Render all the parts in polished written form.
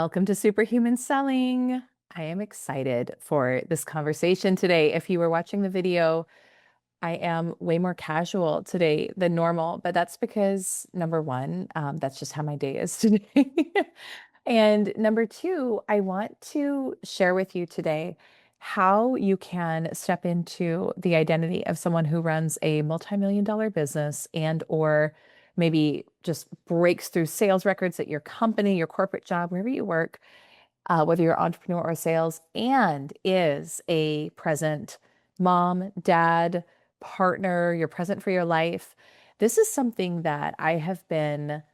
Welcome to Superhuman Selling. I am excited for this conversation today. If you were watching the video, I am way more casual today than normal, but that's because number one, that's just how my day is today. And number two, I want to share with you today how you can step into the identity of someone who runs a multi-million dollar business and or maybe just breaks through sales records at your company, your corporate job, wherever you work, whether you're an entrepreneur or sales, and is a present mom, dad, partner, you're present for your life. This is something that I have been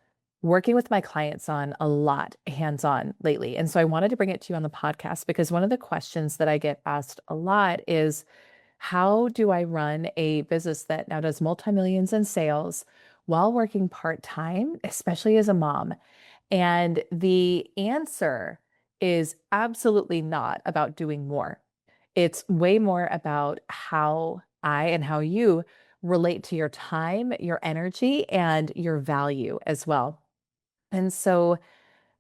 working with my clients on a lot hands-on lately. And so I wanted to bring it to you on the podcast because one of the questions that I get asked a lot is, how do I run a business that now does multi-millions in sales while working part-time, especially as a mom? And the answer is absolutely not about doing more. It's way more about how I and how you relate to your time, your energy, and your value as well. And so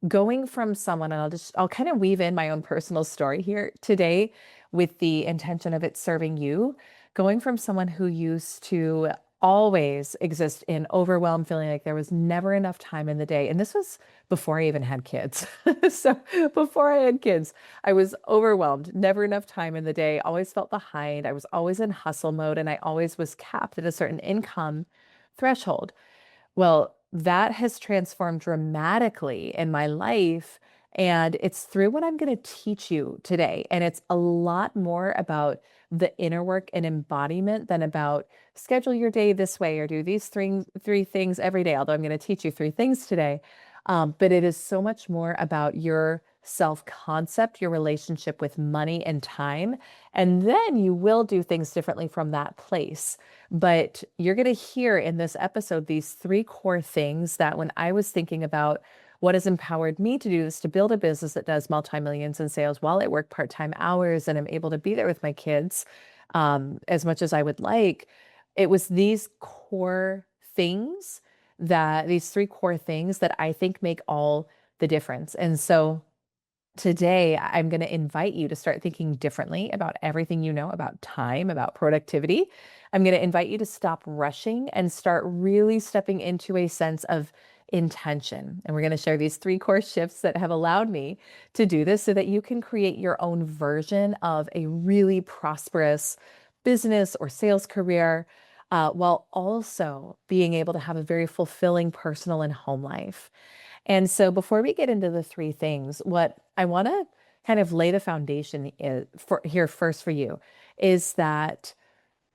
going from someone, and I'll kind of weave in my own personal story here today with the intention of it serving you, going from someone who used to always exist in overwhelm, feeling like there was never enough time in the day. And this was before I even had kids. So before I had kids, I was overwhelmed, never enough time in the day, always felt behind. I was always in hustle mode and I always was capped at a certain income threshold. Well, that has transformed dramatically in my life. And it's through what I'm going to teach you today. And it's a lot more about the inner work and embodiment than about schedule your day this way or do these three things every day. Although I'm going to teach you three things today. But it is so much more about your self-concept, your relationship with money and time. And then you will do things differently from that place. But you're going to hear in this episode these three core things that when I was thinking about what has empowered me to do this, to build a business that does multi-millions in sales while I work part-time hours and I'm able to be there with my kids as much as I would like, it was these core things these three core things that I think make all the difference. And so today, I'm going to invite you to start thinking differently about everything you know about time, about productivity. I'm going to invite you to stop rushing and start really stepping into a sense of intention. And we're going to share these three core shifts that have allowed me to do this so that you can create your own version of a really prosperous business or sales career, while also being able to have a very fulfilling personal and home life. And so before we get into the three things, what I want to kind of lay the foundation is for here first for you is that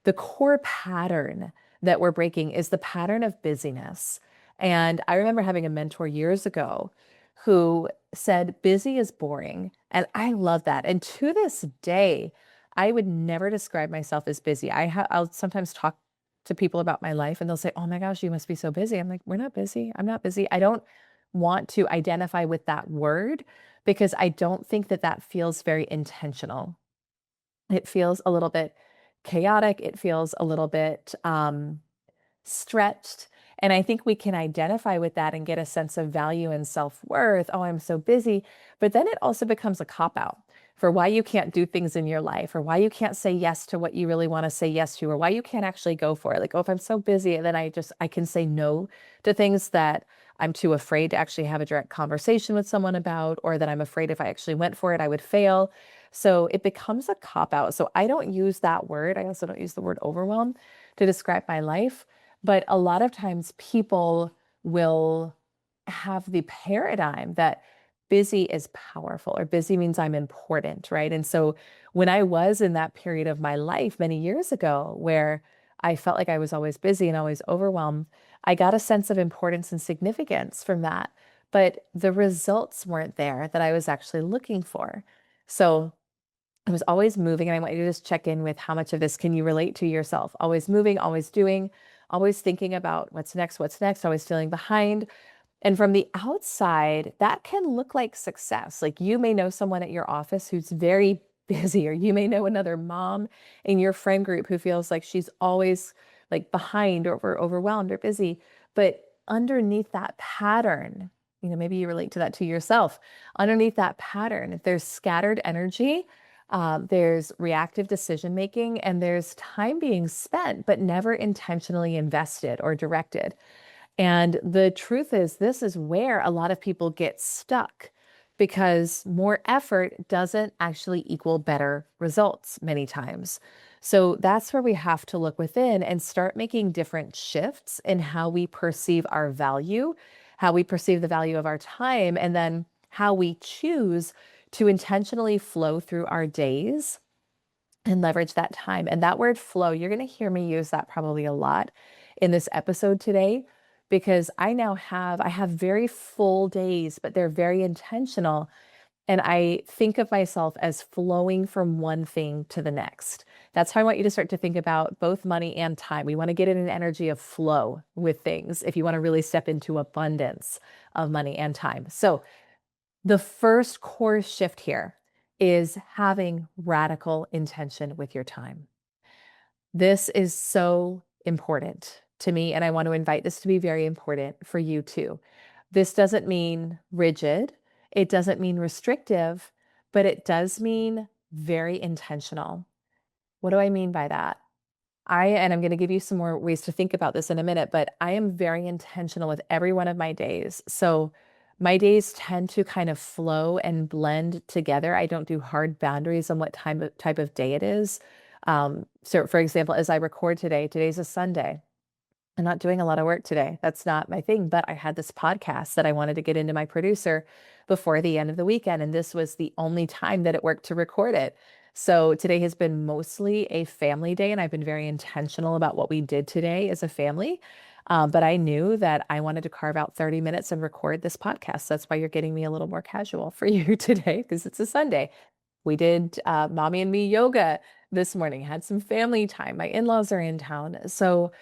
the core pattern that we're breaking is the pattern of busyness. And I remember having a mentor years ago who said, busy is boring. And I love that. And to this day, I would never describe myself as busy. I'll sometimes talk to people about my life and they'll say, oh my gosh, you must be so busy. I'm like, we're not busy. I'm not busy. I don't want to identify with that word because I don't think that that feels very intentional. It feels a little bit chaotic. It feels a little bit stretched. And I think we can identify with that and get a sense of value and self-worth. Oh, I'm so busy. But then it also becomes a cop-out for why you can't do things in your life or why you can't say yes to what you really want to say yes to or why you can't actually go for it. Like, oh, if I'm so busy, then I can say no to things that I'm too afraid to actually have a direct conversation with someone about, or that I'm afraid if I actually went for it, I would fail. So it becomes a cop-out. So I don't use that word. I also don't use the word overwhelm to describe my life. But a lot of times people will have the paradigm that busy is powerful or busy means I'm important, right? And so when I was in that period of my life many years ago where I felt like I was always busy and always overwhelmed, I got a sense of importance and significance from that. But the results weren't there that I was actually looking for. So I was always moving, and I want you to just check in with how much of this can you relate to yourself? Always moving, always doing, always thinking about what's next, always feeling behind. And from the outside, that can look like success. Like you may know someone at your office who's very busy, or you may know another mom in your friend group who feels like she's always like behind or overwhelmed or busy. But underneath that pattern maybe you relate to that to yourself. Underneath that pattern, if there's scattered energy, there's reactive decision making, and there's time being spent, but never intentionally invested or directed. And the truth is, this is where a lot of people get stuck because more effort doesn't actually equal better results many times. So that's where we have to look within and start making different shifts in how we perceive our value, how we perceive the value of our time, and then how we choose to intentionally flow through our days and leverage that time. And that word flow, you're going to hear me use that probably a lot in this episode today because I have very full days, but they're very intentional. And I think of myself as flowing from one thing to the next. That's how I want you to start to think about both money and time. We want to get in an energy of flow with things if you want to really step into abundance of money and time. So the first core shift here is having radical intention with your time. This is so important to me, and I want to invite this to be very important for you too. This doesn't mean rigid, it doesn't mean restrictive, but it does mean very intentional. What do I mean by that? And I'm going to give you some more ways to think about this in a minute, but I am very intentional with every one of my days. So my days tend to kind of flow and blend together. I don't do hard boundaries on what type of day it is. So for example, as I record today, today's a Sunday. I'm not doing a lot of work today. That's not my thing, but I had this podcast that I wanted to get into my producer before the end of the weekend. And this was the only time that it worked to record it. So today has been mostly a family day, and I've been very intentional about what we did today as a family. But I knew that I wanted to carve out 30 minutes and record this podcast. That's why you're getting me a little more casual for you today, because it's a Sunday. We did mommy and me yoga this morning, had some family time. My in-laws are in town. So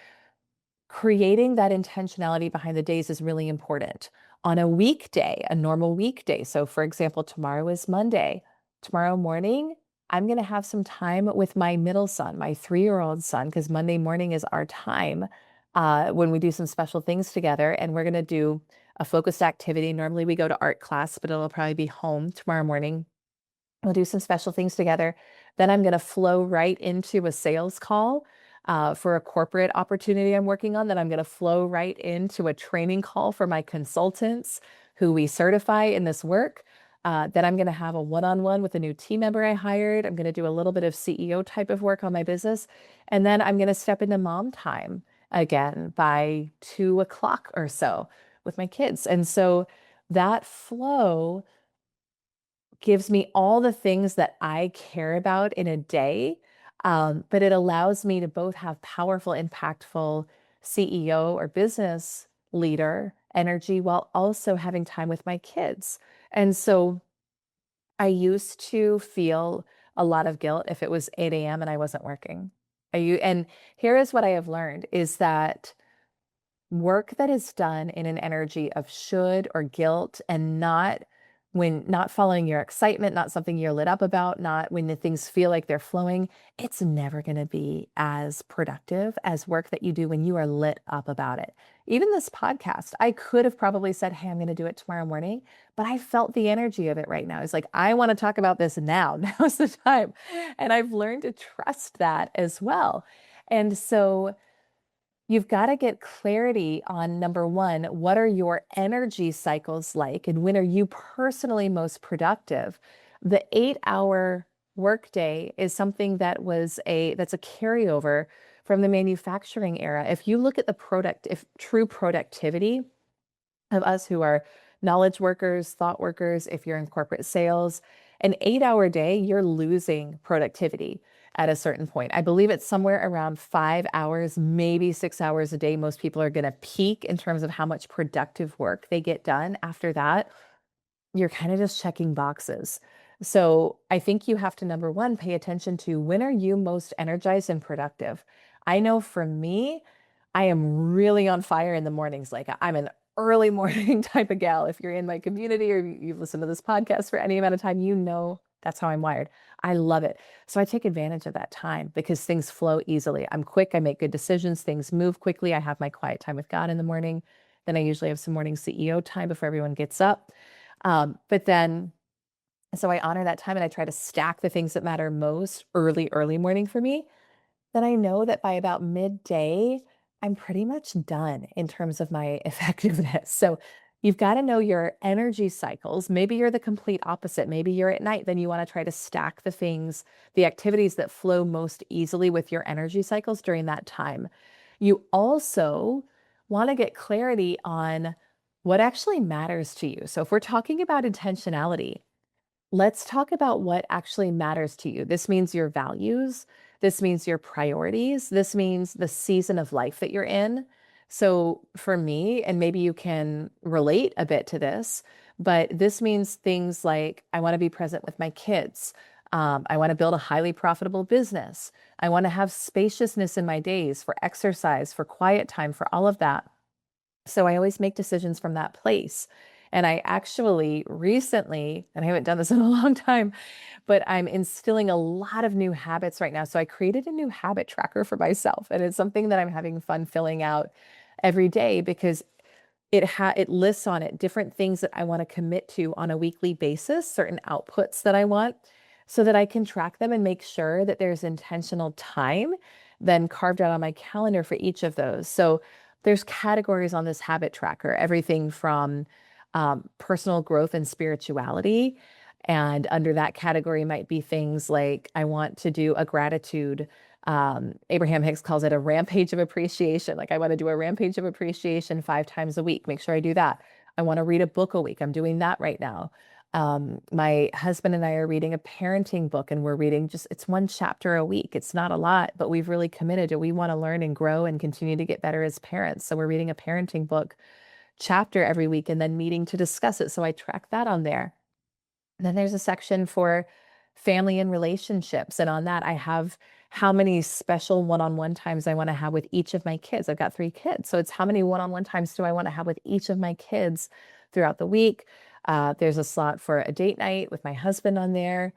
creating that intentionality behind the days is really important. On a weekday, a normal weekday, so for example, tomorrow is Monday. Tomorrow morning, I'm going to have some time with my middle son, my 3-year-old son, because Monday morning is our time when we do some special things together. And we're going to do a focused activity. Normally we go to art class, but it'll probably be home tomorrow morning. We'll do some special things together. Then I'm going to flow right into a sales call for a corporate opportunity I'm working on. Then I'm going to flow right into a training call for my consultants who we certify in this work. Then I'm going to have a one-on-one with a new team member I hired. I'm going to do a little bit of CEO type of work on my business. And then I'm going to step into mom time again by 2 o'clock or so with my kids. And so that flow gives me all the things that I care about in a day. But it allows me to both have powerful, impactful CEO or business leader energy while also having time with my kids. And so I used to feel a lot of guilt if it was 8 a.m. and I wasn't working. And here is what I have learned is that work that is done in an energy of should or guilt and not following your excitement, not something you're lit up about, not when the things feel like they're flowing, it's never going to be as productive as work that you do when you are lit up about it. Even this podcast, I could have probably said, hey, I'm going to do it tomorrow morning, but I felt the energy of it right now. It's like, I want to talk about this now. Now's the time. And I've learned to trust that as well. And so you've got to get clarity on number one, what are your energy cycles like? And when are you personally most productive? The 8-hour workday is something that's a carryover from the manufacturing era. If you look at if true productivity of us who are knowledge workers, thought workers, if you're in corporate sales, an 8-hour day, you're losing productivity at a certain point. I believe it's somewhere around 5 hours, maybe 6 hours a day. Most people are going to peak in terms of how much productive work they get done. After that, you're kind of just checking boxes. So I think you have to, number one, pay attention to when are you most energized and productive? I know for me, I am really on fire in the mornings. Like I'm an early morning type of gal. If you're in my community or you've listened to this podcast for any amount of time, you know that's how I'm wired. I love it. So I take advantage of that time because things flow easily. I'm quick. I make good decisions. Things move quickly. I have my quiet time with God in the morning. Then I usually have some morning CEO time before everyone gets up. But then, so I honor that time and I try to stack the things that matter most early morning for me. Then I know that by about midday, I'm pretty much done in terms of my effectiveness. So you've got to know your energy cycles. Maybe you're the complete opposite. Maybe you're at night, then you want to try to stack the things, the activities that flow most easily with your energy cycles during that time. You also want to get clarity on what actually matters to you. So if we're talking about intentionality, let's talk about what actually matters to you. This means your values. This means your priorities. This means the season of life that you're in. So for me, and maybe you can relate a bit to this, but this means things like I want to be present with my kids. I want to build a highly profitable business. I want to have spaciousness in my days for exercise, for quiet time, for all of that. So I always make decisions from that place. And I actually recently, and I haven't done this in a long time, but I'm instilling a lot of new habits right now. So I created a new habit tracker for myself. And it's something that I'm having fun filling out every day because it lists on it different things that I want to commit to on a weekly basis, certain outputs that I want, so that I can track them and make sure that there's intentional time then carved out on my calendar for each of those. So there's categories on this habit tracker, everything from personal growth and spirituality. And under that category might be things like I want to do a gratitude. Abraham Hicks calls it a rampage of appreciation. Like I want to do a rampage of appreciation 5 times a week. Make sure I do that. I want to read a book a week. I'm doing that right now. My husband and I are reading a parenting book and we're reading it's one chapter a week. It's not a lot, but we've really committed to, we want to learn and grow and continue to get better as parents. So we're reading a parenting book chapter every week and then meeting to discuss it. So I track that on there. Then there's a section for family and relationships. And on that, I have how many special one-on-one times I want to have with each of my kids. I've got 3 kids. So it's how many one-on-one times do I want to have with each of my kids throughout the week. There's a slot for a date night with my husband on there.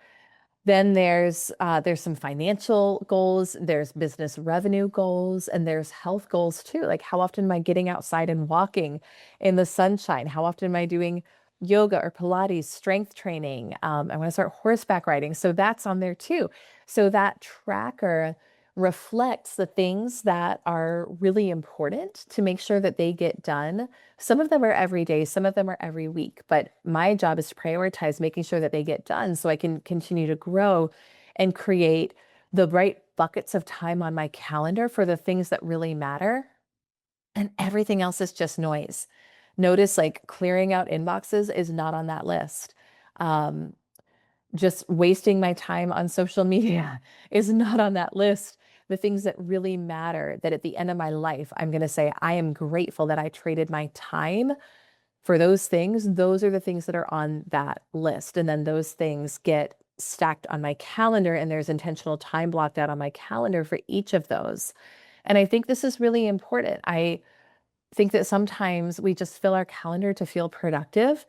Then there's some financial goals, there's business revenue goals, and there's health goals too. Like how often am I getting outside and walking in the sunshine? How often am I doing yoga or Pilates, strength training? I want to start horseback riding. So that's on there too. So that tracker reflects the things that are really important to make sure that they get done. Some of them are every day, some of them are every week, but my job is to prioritize making sure that they get done so I can continue to grow and create the right buckets of time on my calendar for the things that really matter. And everything else is just noise. Notice like clearing out inboxes is not on that list. Just wasting my time on social media is not on that list. The things that really matter, that at the end of my life, I'm going to say, I am grateful that I traded my time for those things. Those are the things that are on that list. And then those things get stacked on my calendar, and there's intentional time blocked out on my calendar for each of those. And I think this is really important. I think that sometimes we just fill our calendar to feel productive.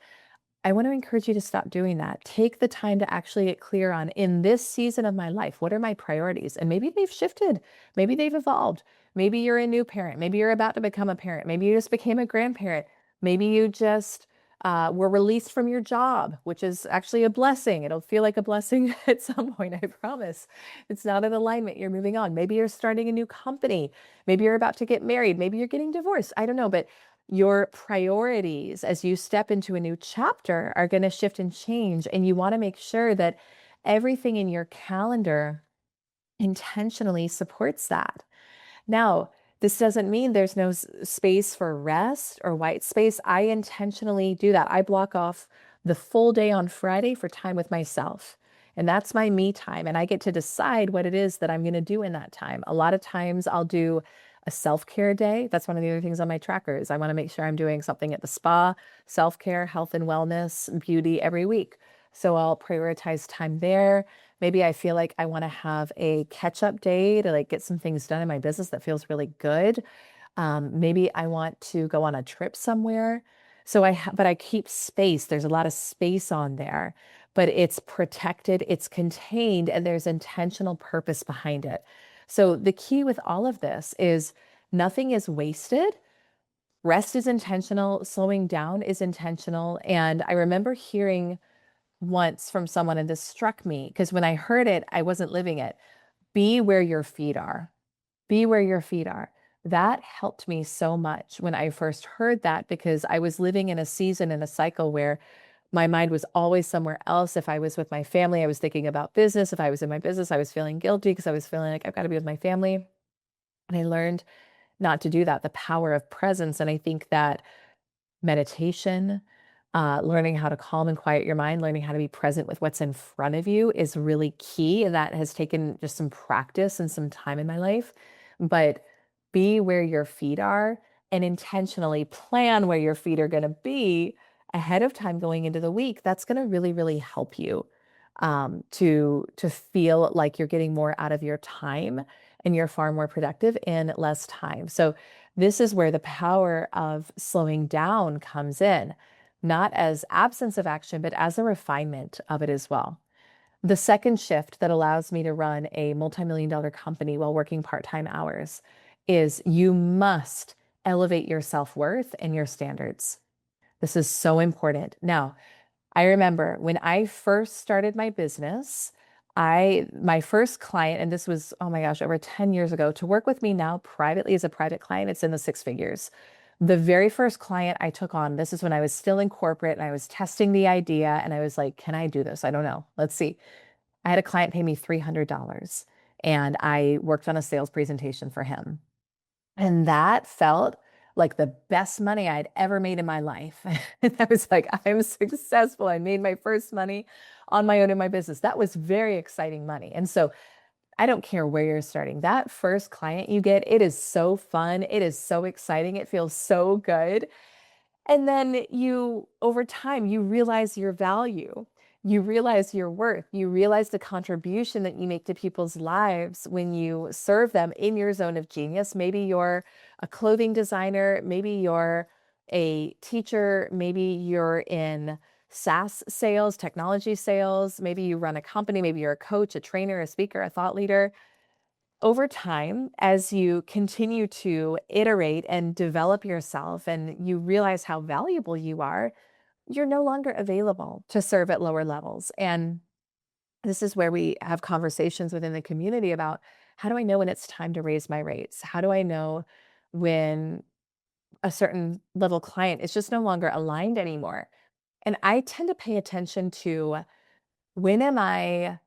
I want to encourage you to stop doing that. Take the time to actually get clear on, in this season of my life, what are my priorities? And maybe they've shifted. Maybe they've evolved. Maybe you're a new parent. Maybe you're about to become a parent. Maybe you just became a grandparent. Maybe you just were released from your job, which is actually a blessing. It'll feel like a blessing at some point, I promise. It's not in alignment. You're moving on. Maybe you're starting a new company. Maybe you're about to get married. Maybe you're getting divorced. I don't know, but your priorities as you step into a new chapter are going to shift and change. And you want to make sure that everything in your calendar intentionally supports that. Now, this doesn't mean there's no space for rest or white space. I intentionally do that. I block off the full day on Friday for time with myself. And that's my me time. And I get to decide what it is that I'm going to do in that time. A lot of times I'll do a self-care day. That's one of the other things on my trackers. I want to make sure I'm doing something at the spa, self-care, health and wellness, beauty every week. So I'll prioritize time there. Maybe I feel like I want to have a catch-up day to like get some things done in my business that feels really good. Maybe I want to go on a trip somewhere. So but I keep space. There's a lot of space on there, but it's protected, it's contained, and there's intentional purpose behind it. So the key with all of this is nothing is wasted. Rest is intentional, slowing down is intentional. And I remember hearing once from someone, and this struck me because when I heard it, I wasn't living it. Be where your feet are. Be where your feet are. That helped me so much when I first heard that because I was living in a season in a cycle where my mind was always somewhere else. If I was with my family, I was thinking about business. If I was in my business, I was feeling guilty because I was feeling like I've got to be with my family. And I learned not to do that, the power of presence. And I think that meditation, learning how to calm and quiet your mind, learning how to be present with what's in front of you is really key. And that has taken just some practice and some time in my life. But be where your feet are and intentionally plan where your feet are going to be ahead of time going into the week. That's going to really, really help you to feel like you're getting more out of your time and you're far more productive in less time. So this is where the power of slowing down comes in, not as absence of action, but as a refinement of it as well. The second shift that allows me to run a multi-million-dollar company while working part-time hours is you must elevate your self-worth and your standards. This is so important. Now, I remember when I first started my business, my first client, and this was, oh my gosh, over 10 years ago, to work with me now privately as a private client, it's in the six figures. The very first client I took on, this is when I was still in corporate and I was testing the idea and I was like, can I do this? I don't know. Let's see. I had a client pay me $300 and I worked on a sales presentation for him. And that felt like the best money I'd ever made in my life. And I was like, I'm successful. I made my first money on my own in my business. That was very exciting money. And so I don't care where you're starting. That first client you get, it is so fun. It is so exciting. It feels so good. And then over time, you realize your value. You realize your worth. You realize the contribution that you make to people's lives when you serve them in your zone of genius. Maybe you're a clothing designer. Maybe you're a teacher. Maybe you're in SaaS sales, technology sales. Maybe you run a company. Maybe you're a coach, a trainer, a speaker, a thought leader. Over time, as you continue to iterate and develop yourself and you realize how valuable you are, you're no longer available to serve at lower levels. And this is where we have conversations within the community about how do I know when it's time to raise my rates? How do I know when a certain level client is just no longer aligned anymore? And I tend to pay attention to when am I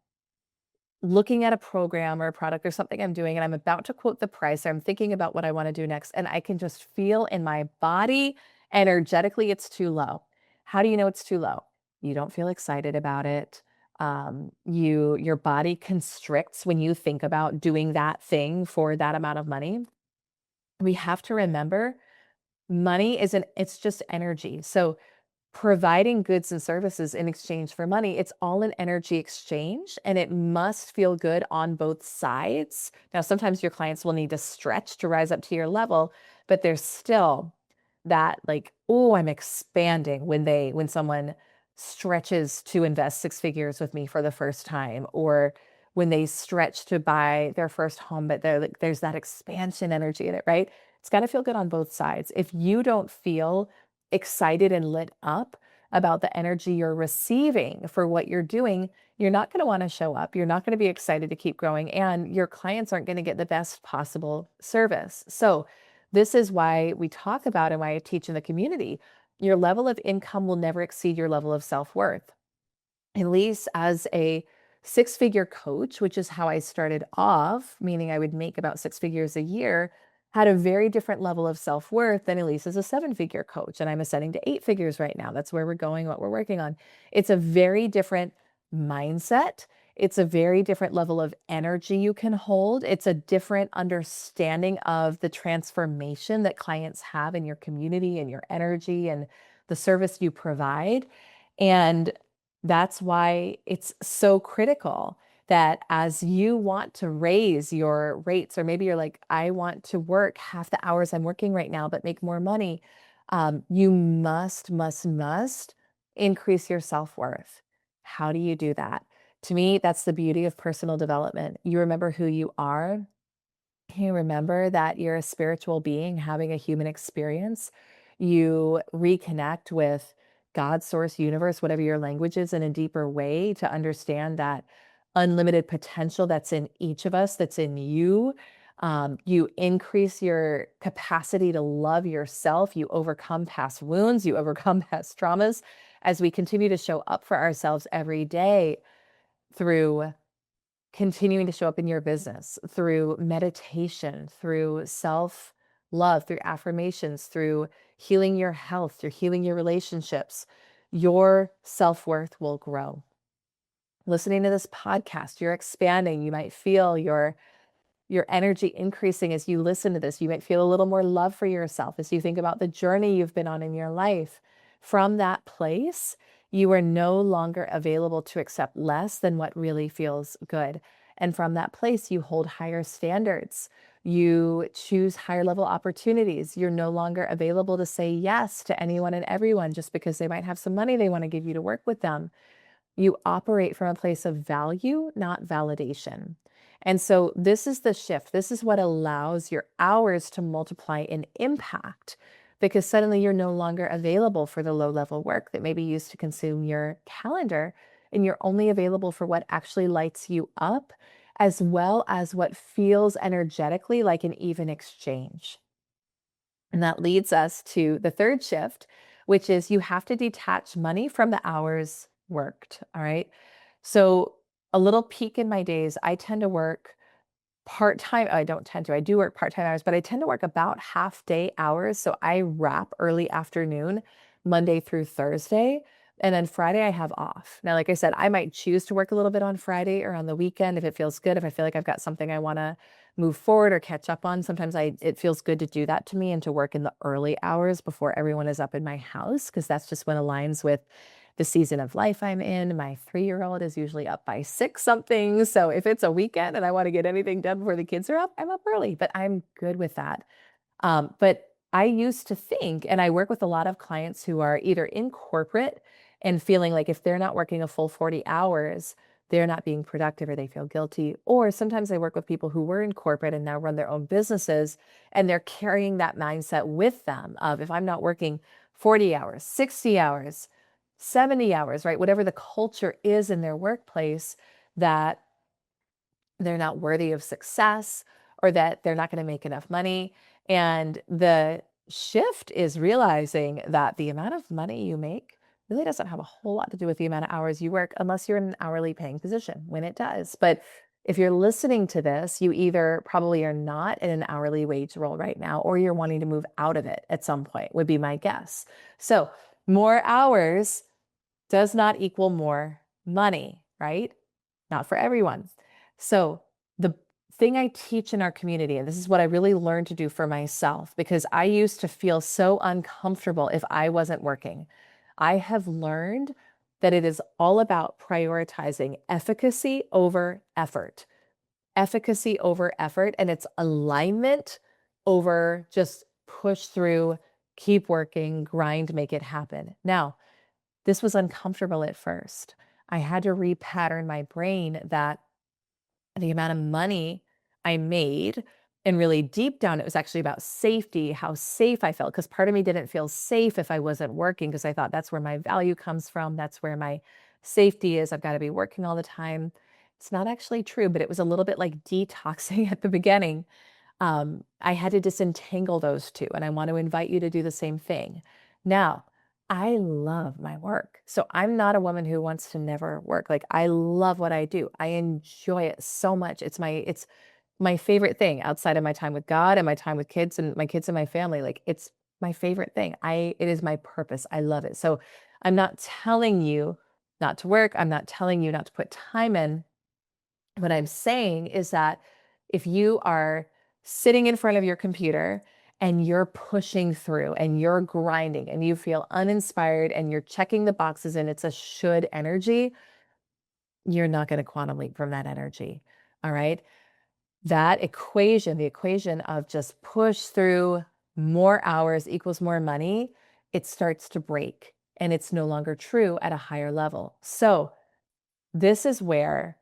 looking at a program or a product or something I'm doing, and I'm about to quote the price, or I'm thinking about what I want to do next, and I can just feel in my body energetically it's too low. How do you know it's too low? You don't feel excited about it. Your body constricts when you think about doing that thing for that amount of money. We have to remember money it's just energy. So providing goods and services in exchange for money, it's all an energy exchange and it must feel good on both sides. Now, sometimes your clients will need to stretch to rise up to your level, but there's still that like, oh, I'm expanding when someone stretches to invest six figures with me for the first time, or when they stretch to buy their first home, but there's that expansion energy in it, right? It's got to feel good on both sides. If you don't feel excited and lit up about the energy you're receiving for what you're doing, you're not going to want to show up. You're not going to be excited to keep growing, and your clients aren't going to get the best possible service. So, this is why we talk about and why I teach in the community. Your level of income will never exceed your level of self worth. Elyse, as a six-figure coach, which is how I started off, meaning I would make about six figures a year, had a very different level of self-worth than Elyse as a seven-figure coach. And I'm ascending to eight figures right now. That's where we're going, what we're working on. It's a very different mindset. It's a very different level of energy you can hold. It's a different understanding of the transformation that clients have in your community and your energy and the service you provide. And that's why it's so critical that as you want to raise your rates, or maybe you're like, I want to work half the hours I'm working right now, but make more money. You must increase your self-worth. How do you do that? To me, that's the beauty of personal development. You remember who you are, You remember that you're a spiritual being having a human experience. You reconnect with God, source, universe, whatever your language is, in a deeper way to understand that unlimited potential that's in each of us, that's in you. You increase your capacity to love yourself. You overcome past wounds. You overcome past traumas as we continue to show up for ourselves every day through continuing to show up in your business, through meditation, through self love, through affirmations, through healing your health, through healing your relationships. Your self worth will grow. Listening to this podcast, you're expanding. You might feel your energy increasing as you listen to this. You might feel a little more love for yourself as you think about the journey you've been on in your life. From that place, you are no longer available to accept less than what really feels good. And from that place, you hold higher standards. You choose higher level opportunities. You're no longer available to say yes to anyone and everyone just because they might have some money they want to give you to work with them. You operate from a place of value, not validation. And so this is the shift. This is what allows your hours to multiply in impact, because suddenly you're no longer available for the low level work that maybe used to consume your calendar. And you're only available for what actually lights you up, as well as what feels energetically like an even exchange. And that leads us to the third shift, which is you have to detach money from the hours worked. All right. So, a little peek in my days, I tend to work part-time. I don't tend to, I do work part-time hours, but I tend to work about half day hours. So I wrap early afternoon, Monday through Thursday. And then Friday I have off. Now, like I said, I might choose to work a little bit on Friday or on the weekend if it feels good, if I feel like I've got something I want to move forward or catch up on. Sometimes it feels good to do that to me and to work in the early hours before everyone is up in my house, because that's just what aligns with the season of life I'm in. My 3-year-old is usually up by 6 something. So if it's a weekend and I want to get anything done before the kids are up, I'm up early, but I'm good with that. But I used to think, and I work with a lot of clients who are either in corporate and feeling like if they're not working a full 40 hours, they're not being productive or they feel guilty. Or sometimes I work with people who were in corporate and now run their own businesses, and they're carrying that mindset with them of, if I'm not working 40 hours, 60 hours, 70 hours, right? Whatever the culture is in their workplace, that they're not worthy of success or that they're not going to make enough money. And the shift is realizing that the amount of money you make really doesn't have a whole lot to do with the amount of hours you work, unless you're in an hourly paying position, when it does. But if you're listening to this, you either probably are not in an hourly wage role right now, or you're wanting to move out of it at some point, would be my guess. So more hours does not equal more money, right? Not for everyone. So the thing I teach in our community, and this is what I really learned to do for myself, because I used to feel so uncomfortable if I wasn't working. I have learned that it is all about prioritizing efficacy over effort, efficacy over effort, and it's alignment over just push through, keep working, grind, make it happen. Now, this was uncomfortable at first. I had to repattern my brain that the amount of money I made, and really deep down, it was actually about safety, how safe I felt. Because part of me didn't feel safe if I wasn't working, because I thought that's where my value comes from. That's where my safety is. I've got to be working all the time. It's not actually true, but it was a little bit like detoxing at the beginning. I had to disentangle those two, and I want to invite you to do the same thing. Now, I love my work. So I'm not a woman who wants to never work. Like, I love what I do. I enjoy it so much. It's my favorite thing outside of my time with God and my time with kids and my kids and my family. Like, it's my favorite thing. It is my purpose. I love it. So I'm not telling you not to work. I'm not telling you not to put time in. What I'm saying is that if you are sitting in front of your computer and you're pushing through and you're grinding and you feel uninspired and you're checking the boxes and it's a should energy, you're not going to quantum leap from that energy. All right. That equation, the equation of just push through, more hours equals more money, it starts to break and it's no longer true at a higher level. So this is where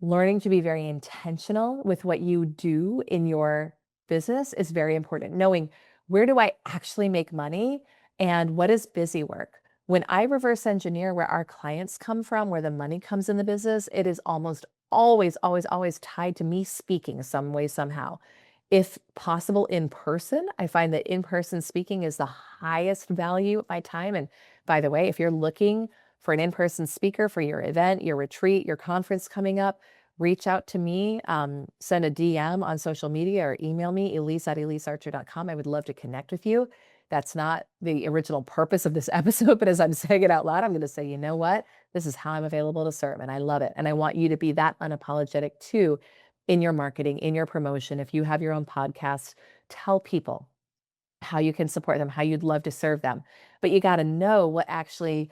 learning to be very intentional with what you do in your business is very important. Knowing where do I actually make money and what is busy work. When I reverse engineer where our clients come from, where the money comes in the business, it is almost always, always, always tied to me speaking some way, somehow. If possible in person, I find that in-person speaking is the highest value of my time. And by the way, if you're looking for an in-person speaker for your event, your retreat, your conference coming up, reach out to me, send a DM on social media or email me, Elyse@ElyseArcher.com. I would love to connect with you. That's not the original purpose of this episode, but as I'm saying it out loud, I'm going to say, you know what? This is how I'm available to serve, and I love it. And I want you to be that unapologetic too in your marketing, in your promotion. If you have your own podcast, tell people how you can support them, how you'd love to serve them. But you got to know what actually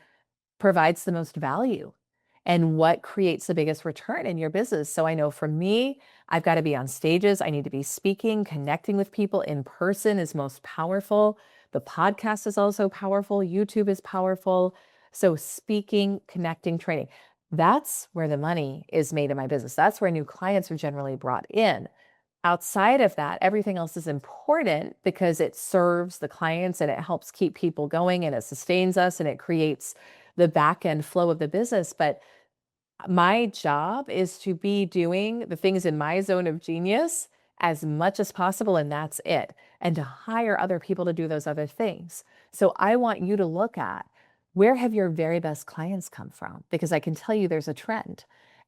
provides the most value and what creates the biggest return in your business. So I know for me, I've got to be on stages. I need to be speaking, connecting with people in person is most powerful. The podcast is also powerful. YouTube is powerful. So speaking, connecting, training, that's where the money is made in my business. That's where new clients are generally brought in. Outside of that, everything else is important because it serves the clients and it helps keep people going and it sustains us and it creates the back end flow of the business. But my job is to be doing the things in my zone of genius as much as possible, and that's it. And to hire other people to do those other things. So I want you to look at, where have your very best clients come from? Because I can tell you there's a trend,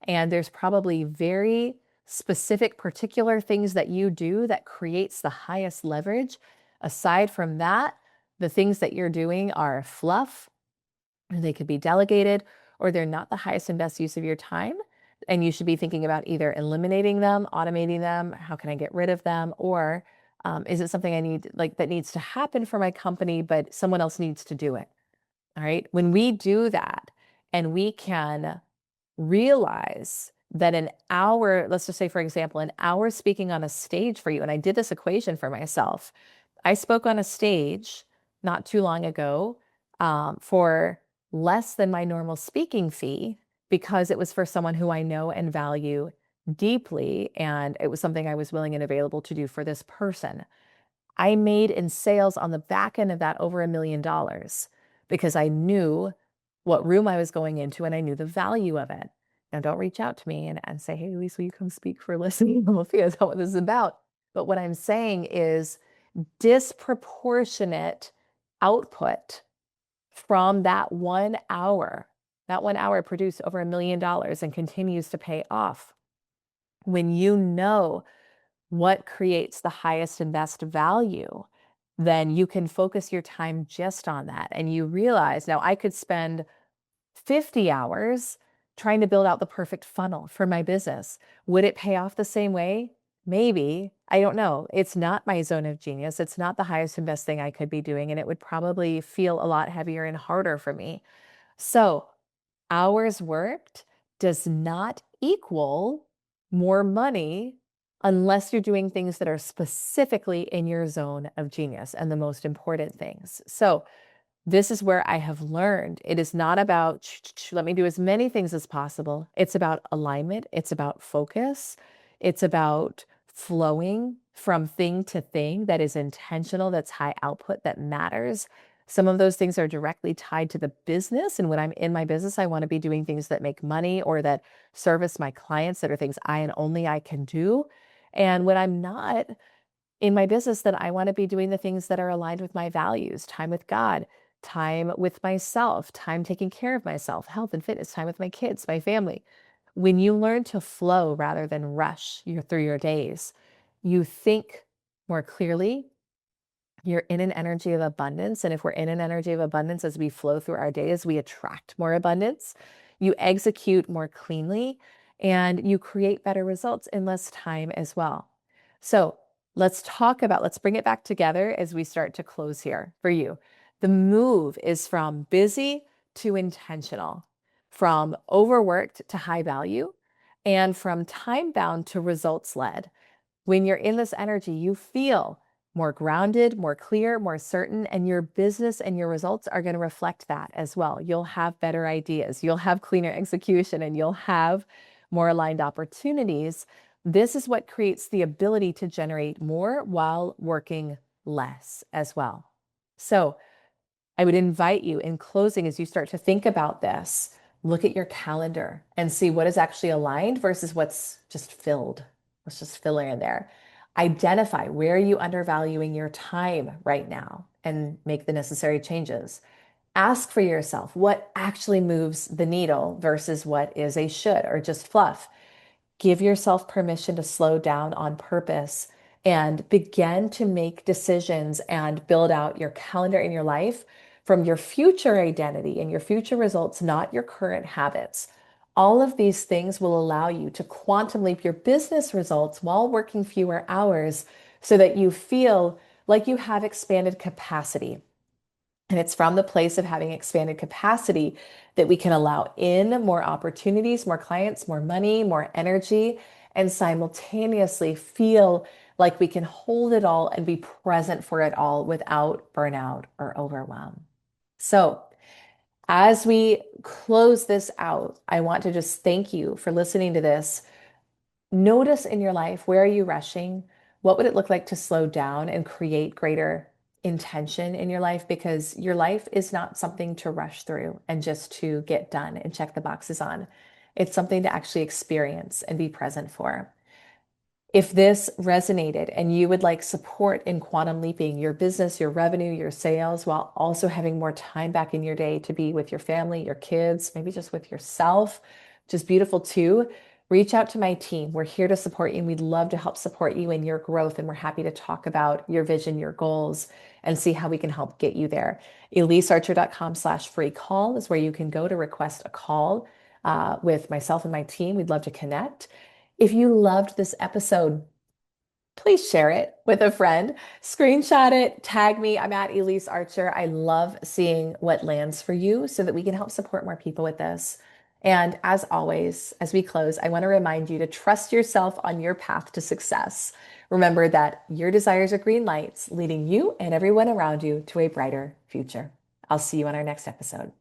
and there's probably very specific, particular things that you do that creates the highest leverage. Aside from that, the things that you're doing are fluff, they could be delegated, or they're not the highest and best use of your time. And you should be thinking about either eliminating them, automating them, how can I get rid of them? Or is it something I need, like, that needs to happen for my company, but someone else needs to do it? All right. When we do that and we can realize that an hour, let's just say, for example, an hour speaking on a stage for you, and I did this equation for myself. I spoke on a stage not too long ago for less than my normal speaking fee because it was for someone who I know and value deeply, and it was something I was willing and available to do for this person. I made in sales on the back end of that over $1 million because I knew what room I was going into and I knew the value of it. Now, don't reach out to me and say, hey, Elyse, will you come speak for listening fee? That's not what this is about. But what I'm saying is disproportionate output from that 1 hour. That 1 hour produced over $1 million and continues to pay off. When you know what creates the highest and best value, then you can focus your time just on that. And you realize, now I could spend 50 hours trying to build out the perfect funnel for my business. Would it pay off the same way? Maybe. I don't know. It's not my zone of genius. It's not the highest and best thing I could be doing. And it would probably feel a lot heavier and harder for me. So hours worked does not equal more money unless you're doing things that are specifically in your zone of genius and the most important things. So this is where I have learned it is not about let me do as many things as possible. It's about alignment. It's about focus. It's about flowing from thing to thing that is intentional, that's high output, that matters. Some of those things are directly tied to the business. And when I'm in my business, I want to be doing things that make money or that service my clients, that are things I and only I can do. And when I'm not in my business, then I want to be doing the things that are aligned with my values, time with God, time with myself, time taking care of myself, health and fitness, time with my kids, my family. When you learn to flow rather than rush through your days, you think more clearly. You're in an energy of abundance. And if we're in an energy of abundance, as we flow through our days, we attract more abundance. You execute more cleanly and you create better results in less time as well. So let's bring it back together as we start to close here for you. The move is from busy to intentional, from overworked to high value, and from time bound to results led. When you're in this energy, you feel more grounded, more clear, more certain, and your business and your results are going to reflect that as well. You'll have better ideas, you'll have cleaner execution, and you'll have more aligned opportunities, this is what creates the ability to generate more while working less as well. So I would invite you in closing, as you start to think about this, look at your calendar and see what is actually aligned versus what's just filled, what's just filling in there. Identify where are you undervaluing your time right now and make the necessary changes. Ask for yourself what actually moves the needle versus what is a should or just fluff. Give yourself permission to slow down on purpose and begin to make decisions and build out your calendar in your life from your future identity and your future results, not your current habits. All of these things will allow you to quantum leap your business results while working fewer hours so that you feel like you have expanded capacity. And it's from the place of having expanded capacity that we can allow in more opportunities, more clients, more money, more energy, and simultaneously feel like we can hold it all and be present for it all without burnout or overwhelm. So, as we close this out, I want to just thank you for listening to this. Notice in your life, where are you rushing? What would it look like to slow down and create greater intention in your life? Because your life is not something to rush through and just to get done and check the boxes on. It's something to actually experience and be present for. If this resonated and you would like support in quantum leaping your business, your revenue, your sales, while also having more time back in your day to be with your family, your kids, maybe just with yourself, which is beautiful too, reach out to my team. We're here to support you and we'd love to help support you in your growth. And we're happy to talk about your vision, your goals, and see how we can help get you there. ElyseArcher.com/free call is where you can go to request a call with myself and my team. We'd love to connect. If you loved this episode, please share it with a friend, screenshot it, tag me. I'm at Elyse Archer. I love seeing what lands for you so that we can help support more people with this. And as always, as we close, I want to remind you to trust yourself on your path to success. Remember that your desires are green lights leading you and everyone around you to a brighter future. I'll see you on our next episode.